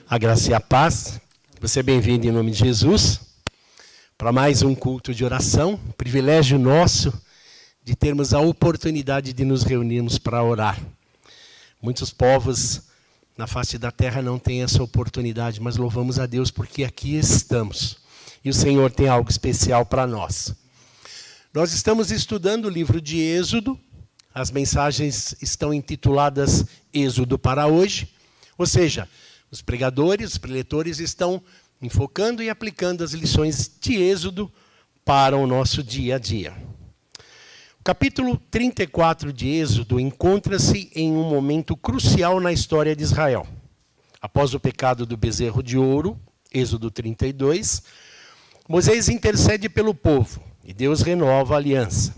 A graça e a paz. Você é bem-vindo em nome de Jesus para mais um culto de oração. Privilégio nosso de termos a oportunidade de nos reunirmos para orar. Muitos povos na face da terra não têm essa oportunidade, mas louvamos a Deus porque aqui estamos. E o Senhor tem algo especial para nós. Nós estamos estudando o livro de Êxodo. As mensagens estão intituladas Êxodo para hoje. Ou seja, os pregadores, os preletores estão enfocando e aplicando as lições de Êxodo para o nosso dia a dia. O capítulo 34 de Êxodo encontra-se em um momento crucial na história de Israel. Após o pecado do bezerro de ouro, Êxodo 32, Moisés intercede pelo povo e Deus renova a aliança.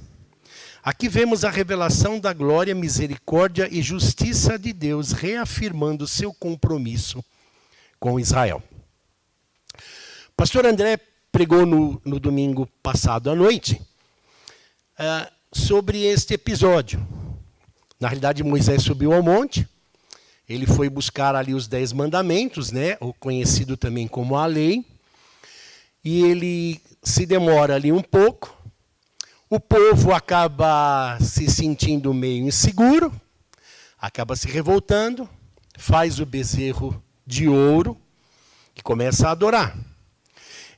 Aqui vemos a revelação da glória, misericórdia e justiça de Deus, reafirmando seu compromisso com Israel. O pastor André pregou no domingo passado à noite sobre este episódio. Na realidade, Moisés subiu ao monte, ele foi buscar ali os 10 mandamentos, o conhecido também como a lei, e ele se demora ali um pouco. O povo acaba se sentindo meio inseguro, acaba se revoltando, faz o bezerro de ouro e começa a adorar.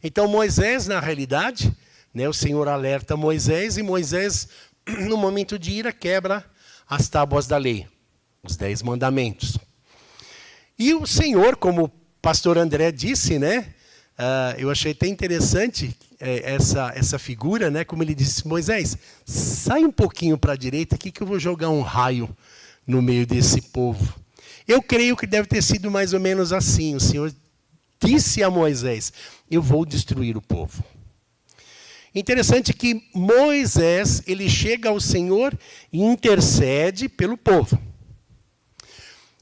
Então Moisés, na realidade, o Senhor alerta Moisés e Moisés, no momento de ira, quebra as tábuas da lei, os 10 mandamentos. E o Senhor, como o pastor André disse, eu achei até interessante essa figura, como ele disse, Moisés, sai um pouquinho para a direita aqui que eu vou jogar um raio no meio desse povo. Eu creio que deve ter sido mais ou menos assim. O Senhor disse a Moisés, eu vou destruir o povo. Interessante que Moisés, ele chega ao Senhor e intercede pelo povo.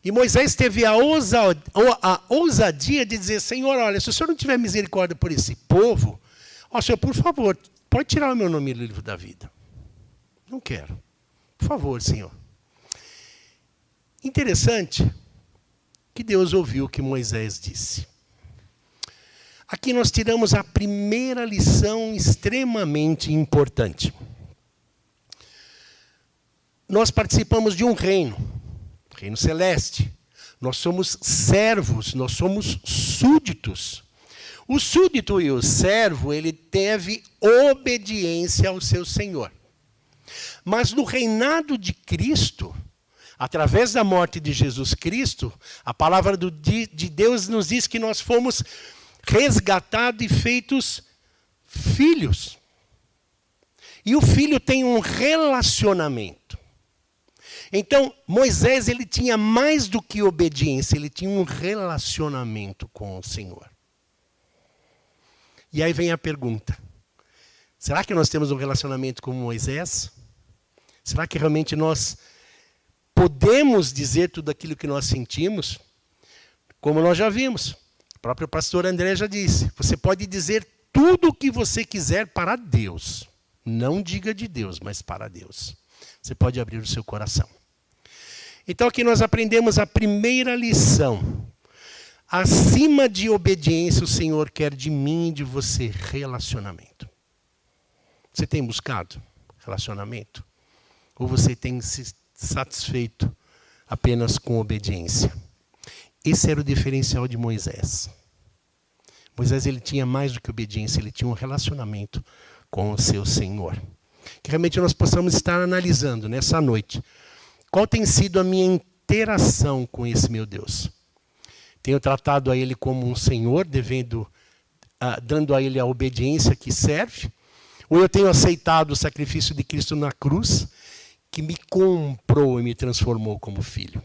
E Moisés teve a ousadia de dizer, Senhor, olha, se o Senhor não tiver misericórdia por esse povo, Senhor, por favor, pode tirar o meu nome do livro da vida. Não quero. Por favor, Senhor. Interessante que Deus ouviu o que Moisés disse. Aqui nós tiramos a primeira lição extremamente importante. Nós participamos de um reino celeste. Nós somos servos, nós somos súditos. O súdito e o servo, ele deve obediência ao seu Senhor. Mas no reinado de Cristo, através da morte de Jesus Cristo, a palavra de Deus nos diz que nós fomos resgatados e feitos filhos. E o filho tem um relacionamento. Então, Moisés, ele tinha mais do que obediência, ele tinha um relacionamento com o Senhor. E aí vem a pergunta, será que nós temos um relacionamento com Moisés? Será que realmente nós podemos dizer tudo aquilo que nós sentimos? Como nós já vimos, o próprio pastor André já disse, você pode dizer tudo o que você quiser para Deus. Não diga de Deus, mas para Deus. Você pode abrir o seu coração. Então aqui nós aprendemos a primeira lição. Acima de obediência, o Senhor quer de mim e de você relacionamento. Você tem buscado relacionamento? Ou você tem se satisfeito apenas com obediência? Esse era o diferencial de Moisés. Moisés, ele tinha mais do que obediência, ele tinha um relacionamento com o seu Senhor. Que realmente nós possamos estar analisando nessa noite. Qual tem sido a minha interação com esse meu Deus? Tenho tratado a Ele como um Senhor, dando a Ele a obediência que serve? Ou eu tenho aceitado o sacrifício de Cristo na cruz, que me comprou e me transformou como filho?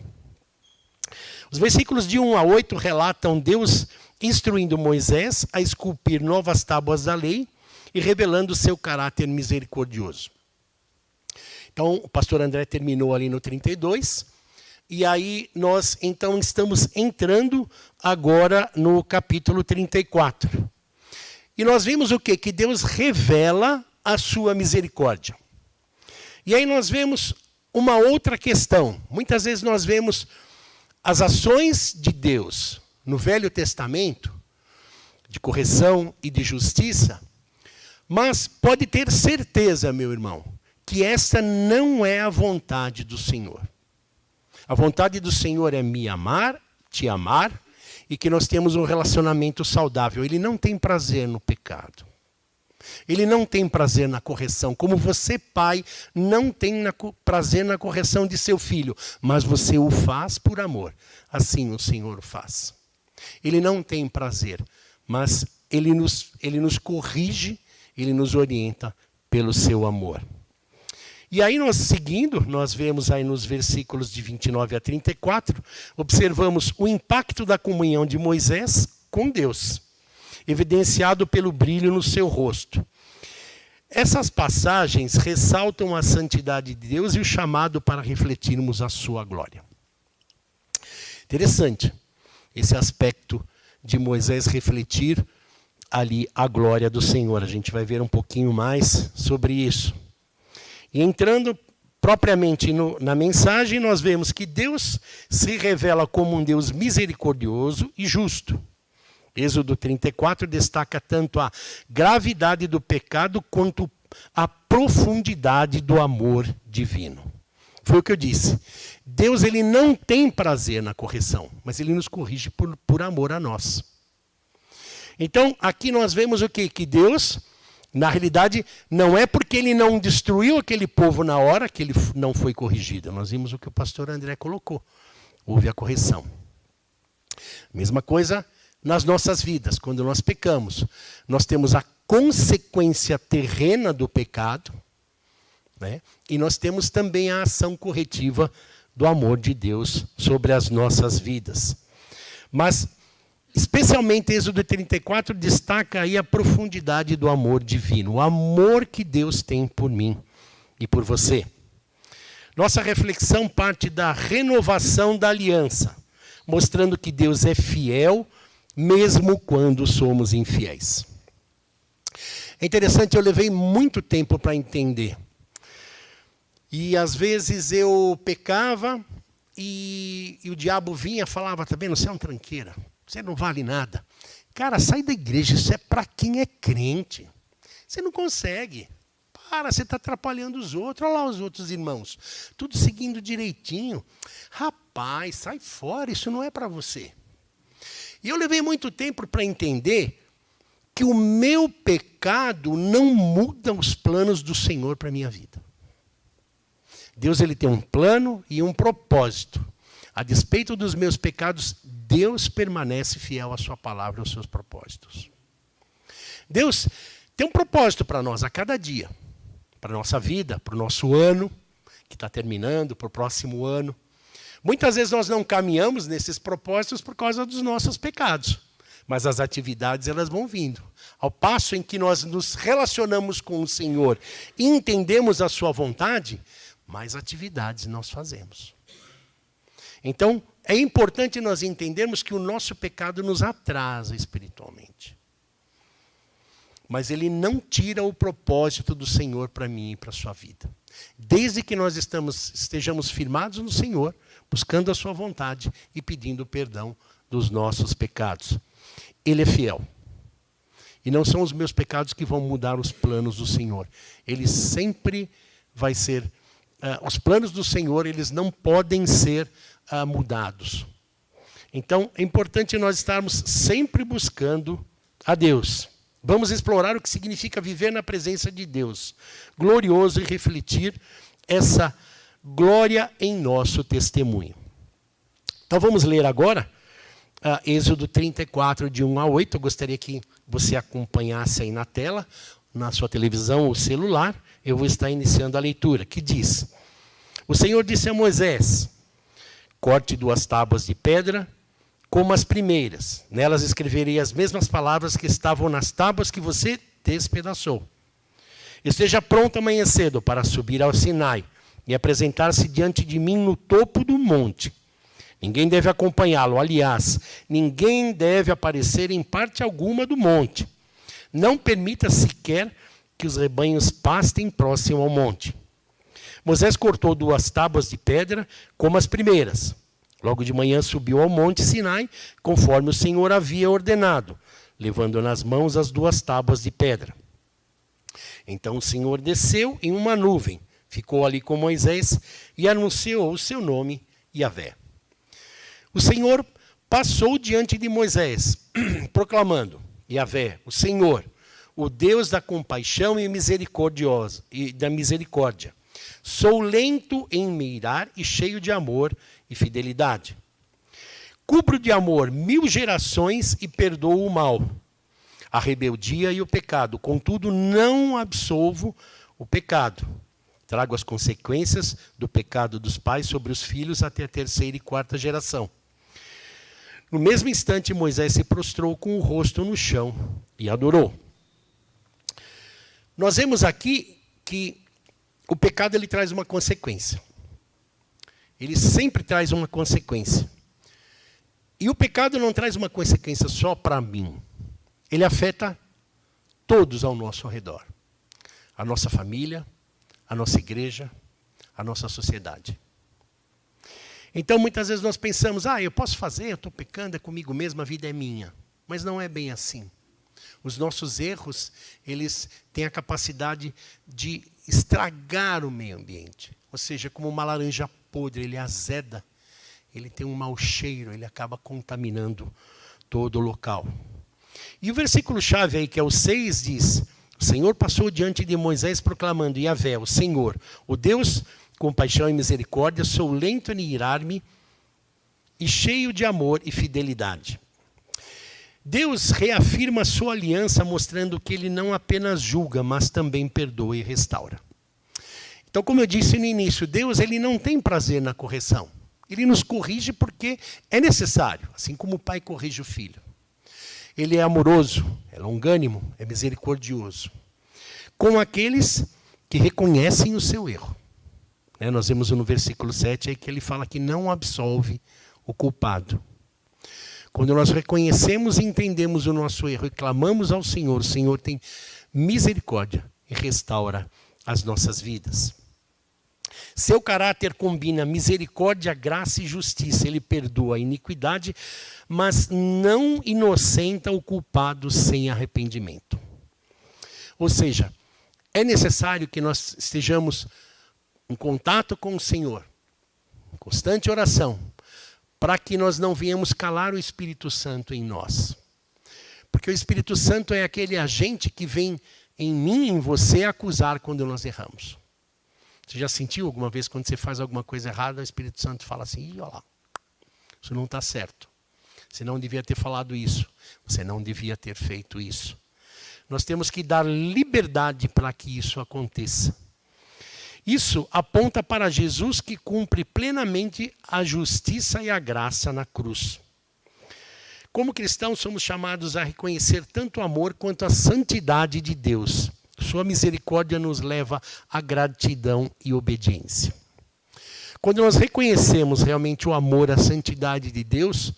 Os versículos de 1 a 8 relatam Deus instruindo Moisés a esculpir novas tábuas da lei e revelando o seu caráter misericordioso. Então, o pastor André terminou ali no 32, e aí nós então estamos entrando agora no capítulo 34. E nós vimos o quê? Que Deus revela a sua misericórdia. E aí nós vemos uma outra questão. Muitas vezes nós vemos as ações de Deus, no Velho Testamento, de correção e de justiça, mas pode ter certeza, meu irmão, que essa não é a vontade do Senhor. A vontade do Senhor é me amar, te amar, e que nós temos um relacionamento saudável. Ele não tem prazer no pecado. Ele não tem prazer na correção. Como você, pai, não tem prazer na correção de seu filho, mas você o faz por amor. Assim o Senhor faz. Ele não tem prazer, mas ele nos corrige, ele nos orienta pelo seu amor. E aí nós seguindo, nós vemos aí nos versículos de 29 a 34, observamos o impacto da comunhão de Moisés com Deus, evidenciado pelo brilho no seu rosto. Essas passagens ressaltam a santidade de Deus e o chamado para refletirmos a sua glória. Interessante esse aspecto de Moisés refletir ali a glória do Senhor. A gente vai ver um pouquinho mais sobre isso. E entrando propriamente na mensagem, nós vemos que Deus se revela como um Deus misericordioso e justo. Êxodo 34 destaca tanto a gravidade do pecado quanto a profundidade do amor divino. Foi o que eu disse. Deus ele não tem prazer na correção, mas ele nos corrige por amor a nós. Então, aqui nós vemos o quê? Que Deus, na realidade, não é porque ele não destruiu aquele povo na hora que ele não foi corrigido. Nós vimos o que o pastor André colocou. Houve a correção. Mesma coisa nas nossas vidas. Quando nós pecamos, nós temos a consequência terrena do pecado, né? E nós temos também a ação corretiva do amor de Deus sobre as nossas vidas. Mas, especialmente, Êxodo 34 destaca aí a profundidade do amor divino, o amor que Deus tem por mim e por você. Nossa reflexão parte da renovação da aliança, mostrando que Deus é fiel, mesmo quando somos infiéis. É interessante, eu levei muito tempo para entender. E às vezes eu pecava e o diabo vinha e falava, tá vendo, você é um tranqueira. Você não vale nada. Cara, sai da igreja, isso é para quem é crente. Você não consegue. Para, você está atrapalhando os outros. Olha lá os outros irmãos. Tudo seguindo direitinho. Rapaz, sai fora, isso não é para você. E eu levei muito tempo para entender que o meu pecado não muda os planos do Senhor para a minha vida. Deus ele tem um plano e um propósito. A despeito dos meus pecados, Deus permanece fiel à sua palavra e aos seus propósitos. Deus tem um propósito para nós a cada dia. Para a nossa vida, para o nosso ano, que está terminando, para o próximo ano. Muitas vezes nós não caminhamos nesses propósitos por causa dos nossos pecados. Mas as atividades elas vão vindo. Ao passo em que nós nos relacionamos com o Senhor e entendemos a sua vontade, mais atividades nós fazemos. Então, é importante nós entendermos que o nosso pecado nos atrasa espiritualmente. Mas ele não tira o propósito do Senhor para mim e para a sua vida. Desde que nós estejamos firmados no Senhor, buscando a sua vontade e pedindo perdão dos nossos pecados. Ele é fiel. E não são os meus pecados que vão mudar os planos do Senhor. Ele sempre vai ser... os planos do Senhor, eles não podem ser mudados. Então, é importante nós estarmos sempre buscando a Deus. Vamos explorar o que significa viver na presença de Deus, glorioso, e refletir essa glória em nosso testemunho. Então, vamos ler agora Êxodo 34, de 1 a 8. Eu gostaria que você acompanhasse aí na tela, na sua televisão ou celular. Eu vou estar iniciando a leitura, que diz: O Senhor disse a Moisés: corte 2 tábuas de pedra, como as primeiras. Nelas escreverei as mesmas palavras que estavam nas tábuas que você despedaçou. Esteja pronto amanhã cedo para subir ao Sinai e apresentar-se diante de mim no topo do monte. Ninguém deve acompanhá-lo. Aliás, ninguém deve aparecer em parte alguma do monte. Não permita sequer que os rebanhos pastem próximo ao monte. Moisés cortou 2 tábuas de pedra, como as primeiras. Logo de manhã subiu ao monte Sinai, conforme o Senhor havia ordenado, levando nas mãos as 2 tábuas de pedra. Então o Senhor desceu em uma nuvem, ficou ali com Moisés e anunciou o seu nome, Yahvé. O Senhor passou diante de Moisés, proclamando: Yahvé, o Senhor, o Deus da compaixão e da misericórdia. Sou lento em me irar e cheio de amor e fidelidade. Cubro de amor 1000 gerações e perdoo o mal, a rebeldia e o pecado. Contudo, não absolvo o pecado. Trago as consequências do pecado dos pais sobre os filhos até a 3ª e 4ª geração. No mesmo instante, Moisés se prostrou com o rosto no chão e adorou. Nós vemos aqui que o pecado ele traz uma consequência. Ele sempre traz uma consequência. E o pecado não traz uma consequência só para mim. Ele afeta todos ao nosso redor. A nossa família, a nossa igreja, a nossa sociedade. Então, muitas vezes nós pensamos, eu posso fazer, eu estou pecando, é comigo mesmo, a vida é minha. Mas não é bem assim. Os nossos erros, eles têm a capacidade de estragar o meio ambiente. Ou seja, como uma laranja podre, ele azeda, ele tem um mau cheiro, ele acaba contaminando todo o local. E o versículo-chave aí, que é o 6, diz: o Senhor passou diante de Moisés proclamando: Yahvé, o Senhor, o Deus com paixão e misericórdia, sou lento em irar-me e cheio de amor e fidelidade. Deus reafirma a sua aliança, mostrando que ele não apenas julga, mas também perdoa e restaura. Então, como eu disse no início, Deus ele não tem prazer na correção. Ele nos corrige porque é necessário, assim como o pai corrige o filho. Ele é amoroso, é longânimo, é misericordioso com aqueles que reconhecem o seu erro. Nós vemos no versículo 7 aí que ele fala que não absolve o culpado. Quando nós reconhecemos e entendemos o nosso erro e clamamos ao Senhor, o Senhor tem misericórdia e restaura as nossas vidas. Seu caráter combina misericórdia, graça e justiça. Ele perdoa a iniquidade, mas não inocenta o culpado sem arrependimento. Ou seja, é necessário que nós estejamos em contato com o Senhor, em constante oração, para que nós não venhamos calar o Espírito Santo em nós. Porque o Espírito Santo é aquele agente que vem em mim e em você acusar quando nós erramos. Você já sentiu alguma vez quando você faz alguma coisa errada, o Espírito Santo fala assim: olha lá, isso não está certo. Você não devia ter falado isso. Você não devia ter feito isso. Nós temos que dar liberdade para que isso aconteça. Isso aponta para Jesus, que cumpre plenamente a justiça e a graça na cruz. Como cristãos, somos chamados a reconhecer tanto o amor quanto a santidade de Deus. Sua misericórdia nos leva à gratidão e obediência. Quando nós reconhecemos realmente o amor, a santidade de Deus,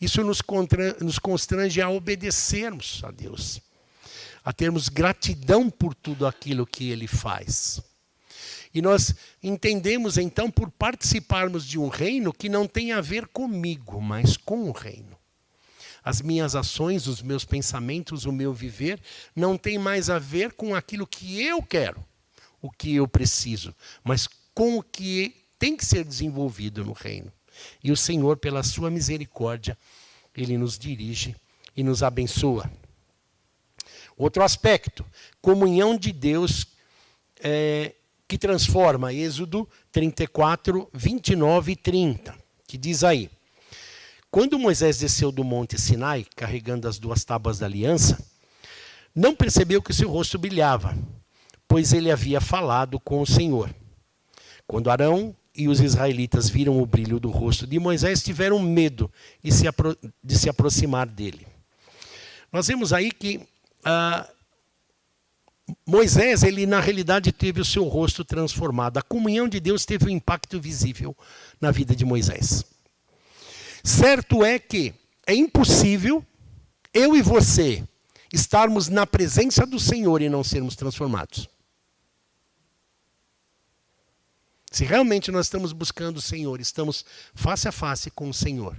isso nos constrange a obedecermos a Deus, a termos gratidão por tudo aquilo que Ele faz. E nós entendemos, então, por participarmos de um reino que não tem a ver comigo, mas com o reino. As minhas ações, os meus pensamentos, o meu viver, não tem mais a ver com aquilo que eu quero, o que eu preciso, mas com o que tem que ser desenvolvido no reino. E o Senhor, pela sua misericórdia, Ele nos dirige e nos abençoa. Outro aspecto, comunhão de Deus que transforma, Êxodo 34, 29 e 30, que diz aí: quando Moisés desceu do monte Sinai, carregando as 2 tábuas da aliança, não percebeu que seu rosto brilhava, pois ele havia falado com o Senhor. Quando Arão e os israelitas viram o brilho do rosto de Moisés, tiveram medo de se aproximar dele. Nós vemos aí que Moisés, ele na realidade teve o seu rosto transformado. A comunhão de Deus teve um impacto visível na vida de Moisés. Certo é que é impossível eu e você estarmos na presença do Senhor e não sermos transformados. Se realmente nós estamos buscando o Senhor, estamos face a face com o Senhor,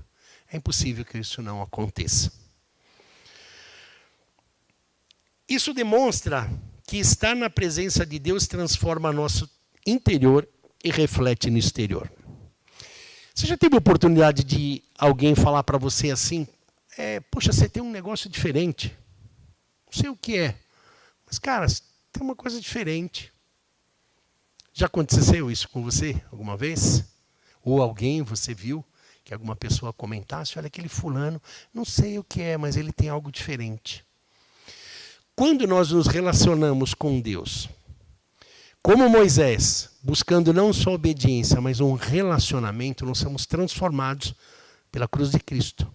é impossível que isso não aconteça. Isso demonstra que estar na presença de Deus transforma nosso interior e reflete no exterior. Você já teve a oportunidade de alguém falar para você assim, poxa, você tem um negócio diferente. Não sei o que é, mas, cara, tem uma coisa diferente. Já aconteceu isso com você alguma vez? Ou alguém você viu que alguma pessoa comentasse, olha, aquele fulano, não sei o que é, mas ele tem algo diferente. Quando nós nos relacionamos com Deus, como Moisés, buscando não só obediência, mas um relacionamento, nós somos transformados pela cruz de Cristo.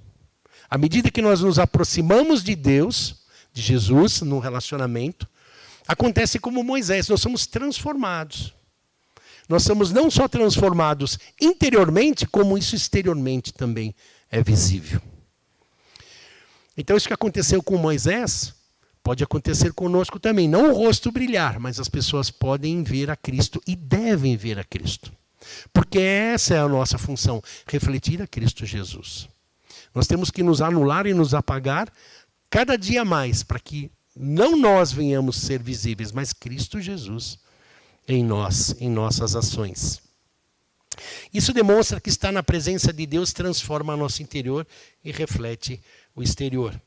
À medida que nós nos aproximamos de Deus, de Jesus, no relacionamento, acontece como Moisés, nós somos transformados. Nós somos não só transformados interiormente, como isso exteriormente também é visível. Então isso que aconteceu com Moisés, pode acontecer conosco também. Não o rosto brilhar, mas as pessoas podem ver a Cristo e devem ver a Cristo. Porque essa é a nossa função, refletir a Cristo Jesus. Nós temos que nos anular e nos apagar cada dia mais, para que não nós venhamos ser visíveis, mas Cristo Jesus em nós, em nossas ações. Isso demonstra que estar na presença de Deus transforma nosso interior e reflete o exterior.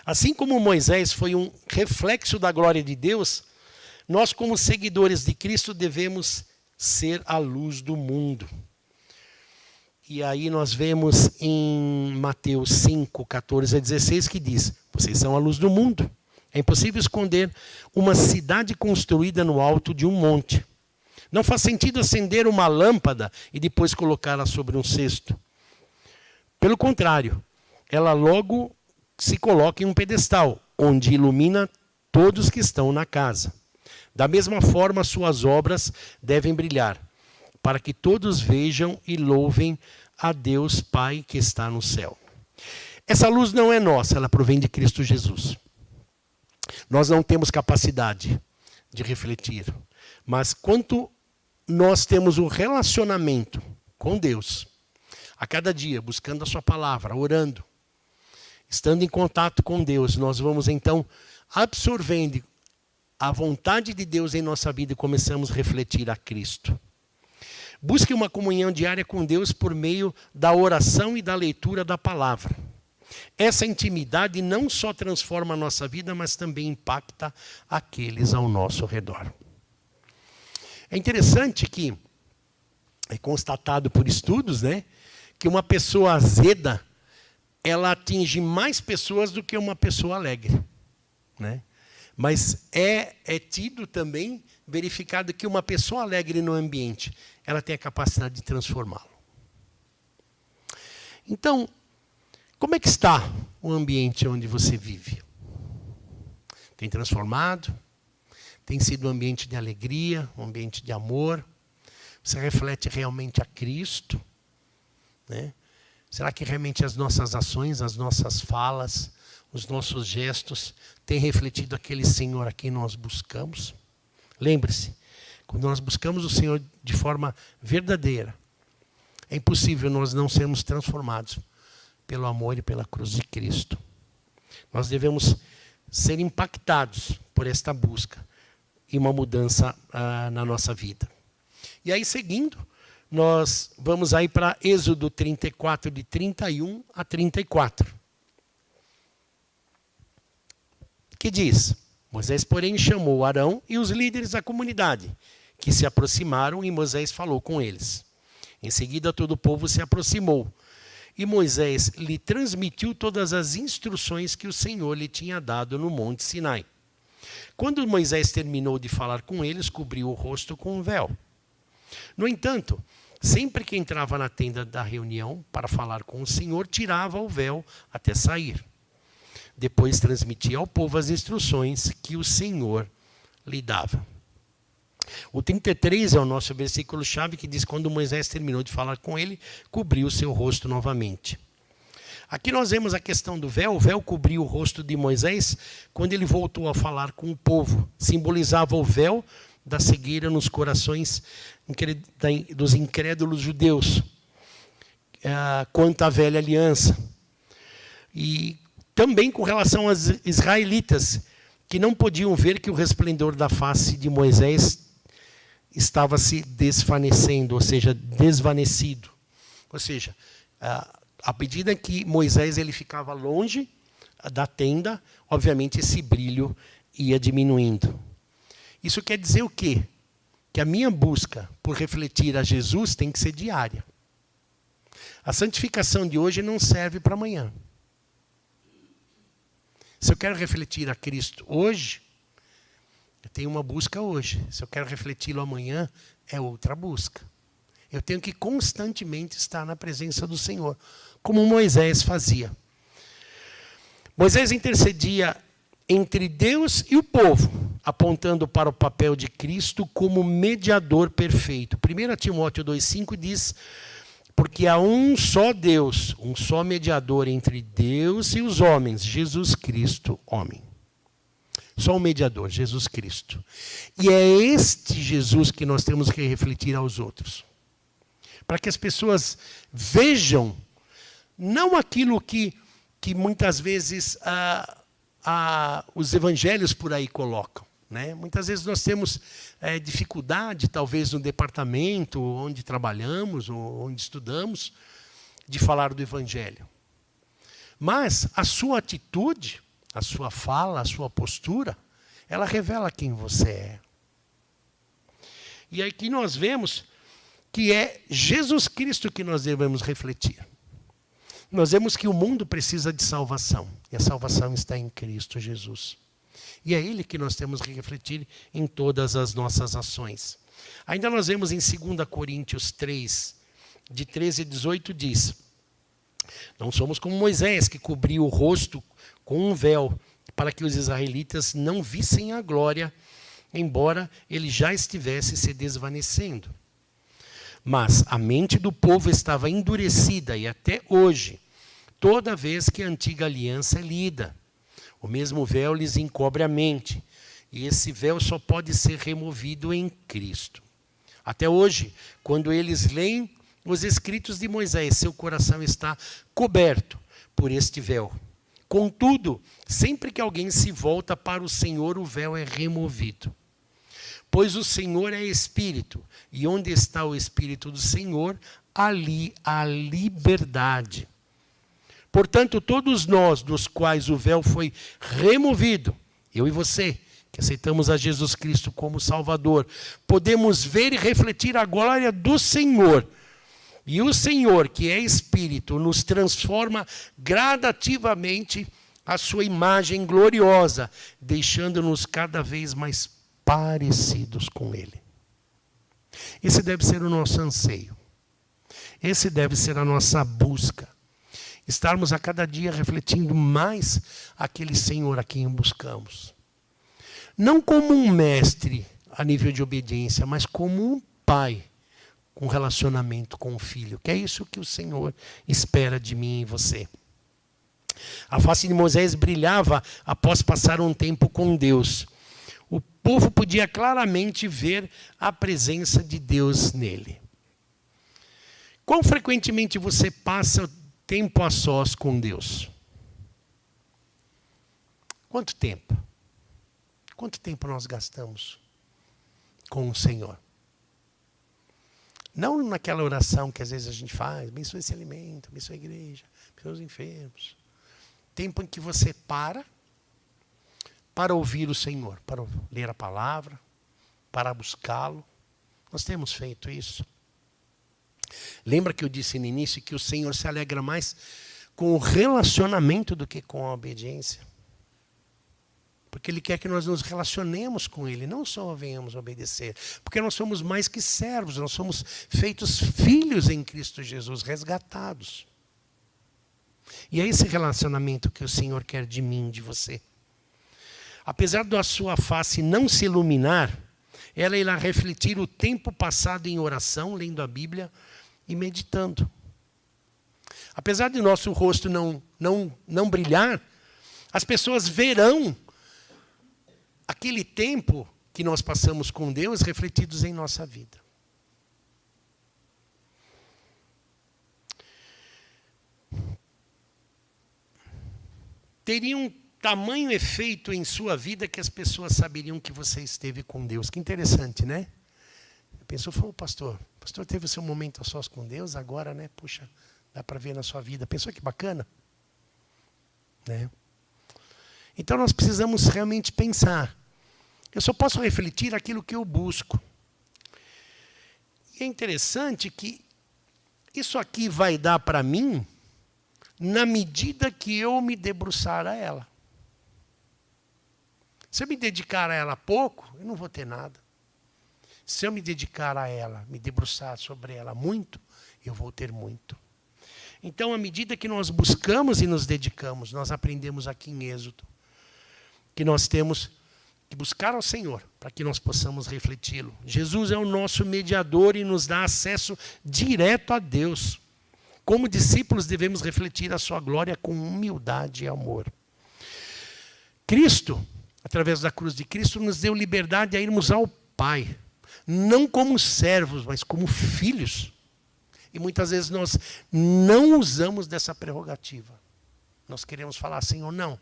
Assim como Moisés foi um reflexo da glória de Deus, nós, como seguidores de Cristo, devemos ser a luz do mundo. E aí nós vemos em Mateus 5, 14 a 16, que diz, vocês são a luz do mundo. É impossível esconder uma cidade construída no alto de um monte. Não faz sentido acender uma lâmpada e depois colocá-la sobre um cesto. Pelo contrário, ela logo se coloca em um pedestal, onde ilumina todos que estão na casa. Da mesma forma, suas obras devem brilhar, para que todos vejam e louvem a Deus Pai que está no céu. Essa luz não é nossa, ela provém de Cristo Jesus. Nós não temos capacidade de refletir, mas quanto nós temos um relacionamento com Deus, a cada dia, buscando a sua palavra, orando, estando em contato com Deus, nós vamos então absorvendo a vontade de Deus em nossa vida e começamos a refletir a Cristo. Busque uma comunhão diária com Deus por meio da oração e da leitura da palavra. Essa intimidade não só transforma a nossa vida, mas também impacta aqueles ao nosso redor. É interessante que é constatado por estudos, né, que uma pessoa azeda, ela atinge mais pessoas do que uma pessoa alegre, né? Mas é tido também, verificado que uma pessoa alegre no ambiente, ela tem a capacidade de transformá-lo. Então, como é que está o ambiente onde você vive? Tem transformado? Tem sido um ambiente de alegria, um ambiente de amor? Você reflete realmente a Cristo? Né? Será que realmente as nossas ações, as nossas falas, os nossos gestos têm refletido aquele Senhor a quem nós buscamos? Lembre-se, quando nós buscamos o Senhor de forma verdadeira, é impossível nós não sermos transformados pelo amor e pela cruz de Cristo. Nós devemos ser impactados por esta busca e uma mudança na nossa vida. E aí, seguindo, nós vamos aí para Êxodo 34, de 31 a 34. Que diz, Moisés, porém, chamou Arão e os líderes da comunidade, que se aproximaram, e Moisés falou com eles. Em seguida, todo o povo se aproximou. E Moisés lhe transmitiu todas as instruções que o Senhor lhe tinha dado no Monte Sinai. Quando Moisés terminou de falar com eles, cobriu o rosto com um véu. No entanto, sempre que entrava na tenda da reunião para falar com o Senhor, tirava o véu até sair. Depois transmitia ao povo as instruções que o Senhor lhe dava. O 33 é o nosso versículo-chave que diz, quando Moisés terminou de falar com ele, cobriu o seu rosto novamente. Aqui nós vemos a questão do véu. O véu cobriu o rosto de Moisés quando ele voltou a falar com o povo. Simbolizava o véu da cegueira nos corações dos incrédulos judeus, quanto à velha aliança. E também com relação aos israelitas, que não podiam ver que o resplendor da face de Moisés estava se desvanecendo, ou seja, desvanecido. Ou seja, à medida que Moisés ele ficava longe da tenda, obviamente esse brilho ia diminuindo. Isso quer dizer o quê? Que a minha busca por refletir a Jesus tem que ser diária. A santificação de hoje não serve para amanhã. Se eu quero refletir a Cristo hoje, eu tenho uma busca hoje. Se eu quero refleti-lo amanhã, é outra busca. Eu tenho que constantemente estar na presença do Senhor, como Moisés fazia. Moisés intercedia entre Deus e o povo, apontando para o papel de Cristo como mediador perfeito. 1 Timóteo 2,5 diz: porque há um só Deus, um só mediador entre Deus e os homens, Jesus Cristo, homem. Só um mediador, Jesus Cristo. E é este Jesus que nós temos que refletir aos outros. Para que as pessoas vejam, não aquilo que muitas vezes os evangelhos por aí colocam. Né? Muitas vezes nós temos dificuldade, talvez no departamento onde trabalhamos ou onde estudamos, de falar do Evangelho. Mas a sua atitude, a sua fala, a sua postura, ela revela quem você é. E aqui nós vemos que é Jesus Cristo que nós devemos refletir. Nós vemos que o mundo precisa de salvação, e a salvação está em Cristo Jesus. E é Ele que nós temos que refletir em todas as nossas ações. Ainda nós vemos em 2 Coríntios 3, de 13 a 18, diz: não somos como Moisés, que cobriu o rosto com um véu, para que os israelitas não vissem a glória, embora ele já estivesse se desvanecendo. Mas a mente do povo estava endurecida, e até hoje, toda vez que a antiga aliança é lida, o mesmo véu lhes encobre a mente. E esse véu só pode ser removido em Cristo. Até hoje, quando eles leem os escritos de Moisés, seu coração está coberto por este véu. Contudo, sempre que alguém se volta para o Senhor, o véu é removido. Pois o Senhor é Espírito, e onde está o Espírito do Senhor, ali há liberdade. Portanto, todos nós, dos quais o véu foi removido, eu e você, que aceitamos a Jesus Cristo como Salvador, podemos ver e refletir a glória do Senhor. E o Senhor, que é Espírito, nos transforma gradativamente a sua imagem gloriosa, deixando-nos cada vez mais parecidos com Ele. Esse deve ser o nosso anseio. Esse deve ser a nossa busca. Estarmos a cada dia refletindo mais aquele Senhor a quem buscamos. Não como um mestre a nível de obediência, mas como um pai com relacionamento com o filho. Que é isso que o Senhor espera de mim e você. A face de Moisés brilhava após passar um tempo com Deus. O povo podia claramente ver a presença de Deus nele. Quão frequentemente você passa tempo a sós com Deus? Quanto tempo? Quanto tempo nós gastamos com o Senhor? Não naquela oração que às vezes a gente faz, abençoe esse alimento, abençoe a igreja, abençoe os enfermos. Tempo em que você para ouvir o Senhor, para ler a palavra, para buscá-lo. Nós temos feito isso. Lembra que eu disse no início que o Senhor se alegra mais com o relacionamento do que com a obediência? Porque Ele quer que nós nos relacionemos com Ele, não só venhamos obedecer. Porque nós somos mais que servos, nós somos feitos filhos em Cristo Jesus, resgatados. E é esse relacionamento que o Senhor quer de mim, de você. Apesar da sua face não se iluminar, ela irá refletir o tempo passado em oração, lendo a Bíblia e meditando. Apesar de nosso rosto não brilhar, as pessoas verão aquele tempo que nós passamos com Deus refletidos em nossa vida. Teria um tamanho efeito em sua vida que as pessoas saberiam que você esteve com Deus. Que interessante, né? A pessoa falou, pastor teve o seu momento a sós com Deus, agora, né? Puxa, dá para ver na sua vida. Pensou que bacana? Né? Então nós precisamos realmente pensar. Eu só posso refletir aquilo que eu busco. E é interessante que isso aqui vai dar para mim na medida que eu me debruçar a ela. Se eu me dedicar a ela pouco, eu não vou ter nada. Se eu me dedicar a ela, me debruçar sobre ela muito, eu vou ter muito. Então, à medida que nós buscamos e nos dedicamos, nós aprendemos aqui em Êxodo que nós temos que buscar ao Senhor para que nós possamos refleti-lo. Jesus é o nosso mediador e nos dá acesso direto a Deus. Como discípulos, devemos refletir a sua glória com humildade e amor. Cristo, através da cruz de Cristo, nos deu liberdade a irmos ao Pai. Não como servos, mas como filhos. E muitas vezes nós não usamos dessa prerrogativa. Nós queremos falar, Senhor, não.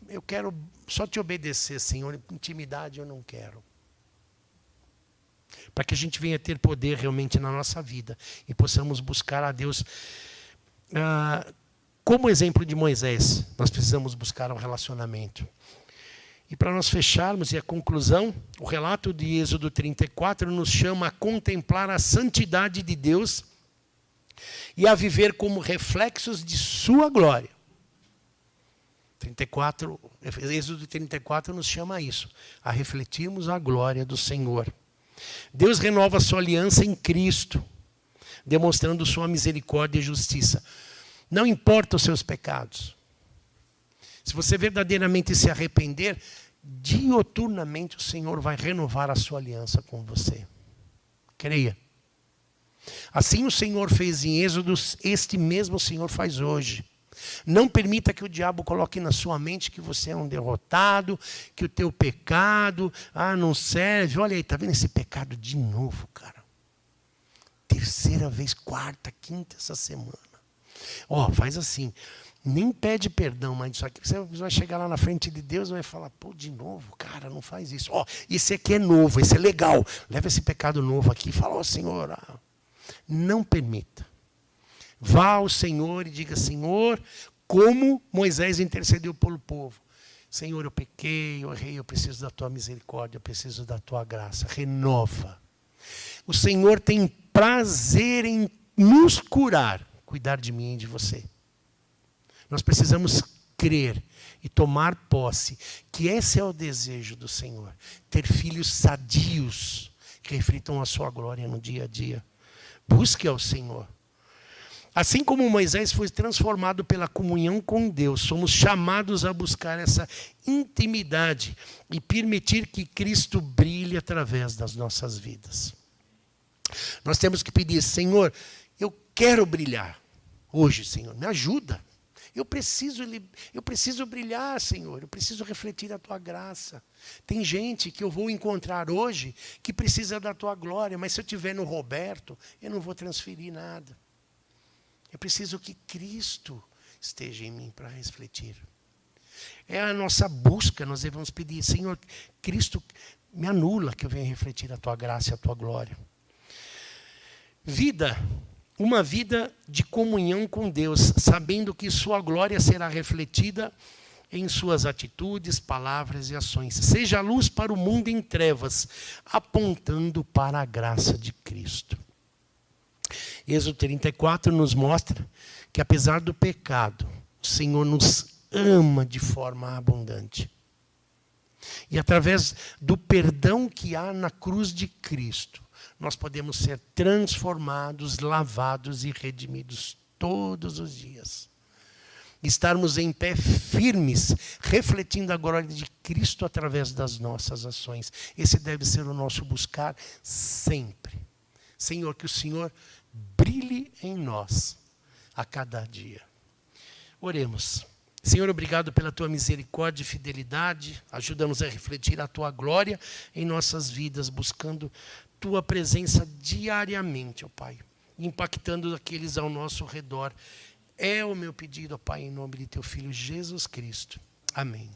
Eu quero só te obedecer, Senhor. Intimidade eu não quero. Para que a gente venha ter poder realmente na nossa vida e possamos buscar a Deus. Como exemplo de Moisés, nós precisamos buscar um relacionamento. E para nós fecharmos, e a conclusão, o relato de Êxodo 34 nos chama a contemplar a santidade de Deus e a viver como reflexos de sua glória. Êxodo 34 nos chama a isso, a refletirmos a glória do Senhor. Deus renova a sua aliança em Cristo, demonstrando sua misericórdia e justiça. Não importa os seus pecados. Se você verdadeiramente se arrepender, dioturnamente o Senhor vai renovar a sua aliança com você. Creia. Assim o Senhor fez em Êxodo, este mesmo Senhor faz hoje. Não permita que o diabo coloque na sua mente que você é um derrotado, que o teu pecado, não serve. Olha aí, está vendo esse pecado de novo, cara? Terceira vez, quarta, quinta essa semana. Faz assim. Nem pede perdão, mas isso aqui você vai chegar lá na frente de Deus e vai falar, de novo, cara, não faz isso. Esse aqui é novo, esse é legal. Leva esse pecado novo aqui e fala, Senhor, não permita. Vá ao Senhor e diga, Senhor, como Moisés intercedeu pelo povo. Senhor, eu pequei, eu errei, eu preciso da tua misericórdia, eu preciso da tua graça. Renova. O Senhor tem prazer em nos curar, cuidar de mim e de você. Nós precisamos crer e tomar posse que esse é o desejo do Senhor. Ter filhos sadios que reflitam a sua glória no dia a dia. Busque ao Senhor. Assim como Moisés foi transformado pela comunhão com Deus, somos chamados a buscar essa intimidade e permitir que Cristo brilhe através das nossas vidas. Nós temos que pedir, Senhor, eu quero brilhar. Hoje, Senhor, me ajuda. Eu preciso brilhar, Senhor. Eu preciso refletir a tua graça. Tem gente que eu vou encontrar hoje que precisa da tua glória, mas se eu estiver no Roberto, eu não vou transferir nada. Eu preciso que Cristo esteja em mim para refletir. É a nossa busca, nós devemos pedir, Senhor, Cristo, me anula que eu venha refletir a tua graça e a tua glória. Uma vida de comunhão com Deus, sabendo que sua glória será refletida em suas atitudes, palavras e ações. Seja a luz para o mundo em trevas, apontando para a graça de Cristo. Êxodo 34 nos mostra que, apesar do pecado, o Senhor nos ama de forma abundante. E através do perdão que há na cruz de Cristo, nós podemos ser transformados, lavados e redimidos todos os dias. Estarmos em pé firmes, refletindo a glória de Cristo através das nossas ações. Esse deve ser o nosso buscar sempre. Senhor, que o Senhor brilhe em nós a cada dia. Oremos. Senhor, obrigado pela tua misericórdia e fidelidade. Ajuda-nos a refletir a tua glória em nossas vidas, buscando tua presença diariamente, ó Pai, impactando aqueles ao nosso redor. É o meu pedido, ó Pai, em nome de teu Filho Jesus Cristo. Amém.